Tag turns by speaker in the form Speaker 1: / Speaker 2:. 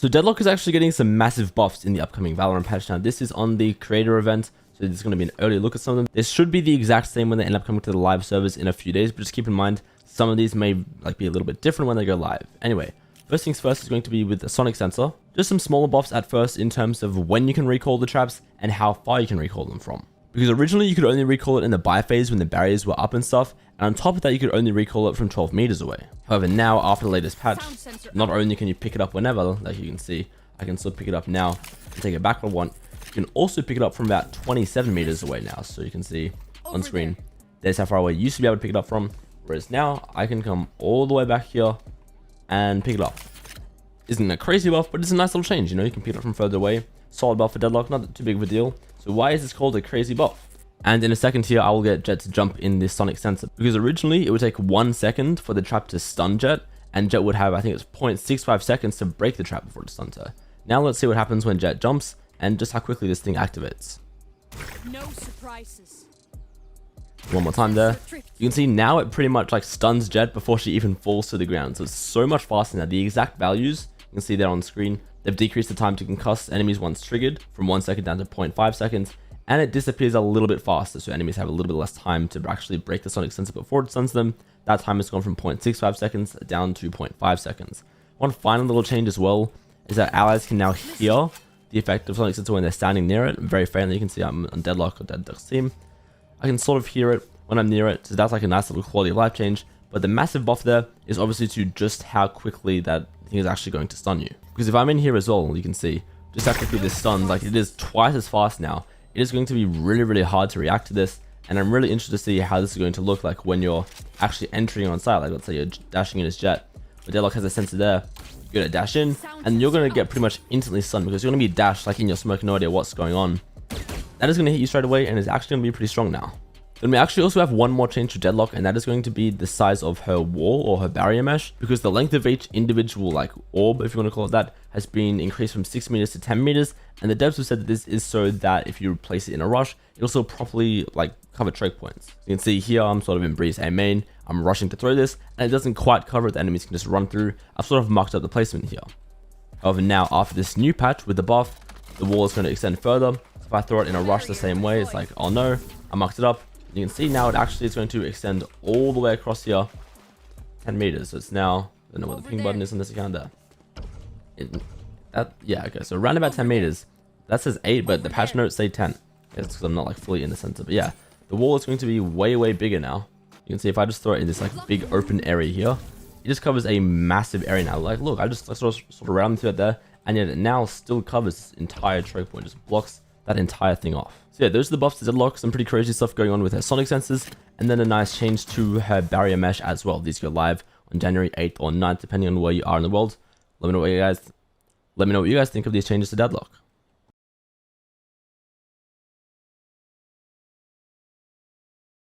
Speaker 1: So Deadlock is actually getting some massive buffs in the upcoming Valorant patch. Now this is on the creator event, so this is going to be an early look at some of them. This should be the exact same when they end up coming to the live servers in a few days, but just keep in mind some of these may be a little bit different when they go live. Anyway, first things first is going to be with the sonic sensor. Just some smaller buffs at first in terms of when you can recall the traps and how far you can recall them from. Because originally you could only recall it in the buy phase when the barriers were up and stuff, and on top of that you could only recall it from 12 meters away. However, now after the latest patch, not only can you pick it up whenever, like you can see, I can still pick it up now and take it back if I want. You can also pick it up from about 27 meters away now, so you can see on screen, there's how far away you used to be able to pick it up from, whereas now I can come all the way back here and pick it up. Isn't a crazy buff, but it's a nice little change, you know, you can pick it up from further away. Solid buff for Deadlock, not too big of a deal. So why is this called a crazy buff? And in a second here, I will get Jet to jump in this sonic sensor, because originally it would take 1 second for the trap to stun Jet, and Jet would have, I think it's 0.65 seconds to break the trap before it stuns her. Now let's see what happens when Jet jumps, and just how quickly this thing activates.
Speaker 2: No surprises.
Speaker 1: One more time there. You can see now it pretty much like stuns Jet before she even falls to the ground. So it's so much faster now. The exact values, you can see there on screen. They've decreased the time to concuss enemies once triggered from 1 second down to 0.5 seconds. And it disappears a little bit faster, so enemies have a little bit less time to actually break the sonic sensor before it stuns them. That time has gone from 0.65 seconds down to 0.5 seconds. One final little change as well is that allies can now hear the effect of sonic sensor when they're standing near it. Very faintly, you can see I'm on Deadlock or Deadlock's team. I can sort of hear it when I'm near it, so that's like a nice little quality of life change. But the massive buff there is obviously to just how quickly that thing is actually going to stun you. Because if I'm in here as well, you can see just how quickly this stuns, like it is twice as fast now. It is going to be really, really hard to react to this. And I'm really interested to see how this is going to look like when you're actually entering on site. Like let's say you're dashing in his Jet, but Deadlock has a sensor there. You're gonna dash in, and you're gonna get pretty much instantly stunned because you're gonna be dashed like in your smoke, no idea what's going on. That is gonna hit you straight away, and is actually gonna be pretty strong now. Then we actually also have one more change to Deadlock, and that is going to be the size of her wall or her barrier mesh, because the length of each individual like orb, if you want to call it that, has been increased from 6 meters to 10 meters. And the devs have said that this is so that if you place it in a rush, it'll still properly like cover choke points. You can see here I'm sort of in Breeze A main, I'm rushing to throw this, and it doesn't quite cover it, the enemies can just run through. I've sort of mucked up the placement here. However, now after this new patch with the buff, the wall is going to extend further. So if I throw it in a rush the same way, it's like, oh no, I mucked it up. You can see now it actually is going to extend all the way across here 10 meters. So it's now, I don't know what the ping button is on this account there. Yeah, okay, so around about 10 meters. That says 8, but the patch notes say 10. It's because I'm not like fully in the center. But yeah, the wall is going to be way, way bigger now. You can see if I just throw it in this like big open area here, it just covers a massive area now. Like, look, I just sort of rounded through it there, and yet it now still covers this entire choke point, just blocks that entire thing off. So yeah, those are the buffs to Deadlock. Some pretty crazy stuff going on with her sonic sensors, and then a nice change to her barrier mesh as well. These go live on January 8th or 9th, depending on where you are in the world. Let me know what you guys think of these changes to Deadlock.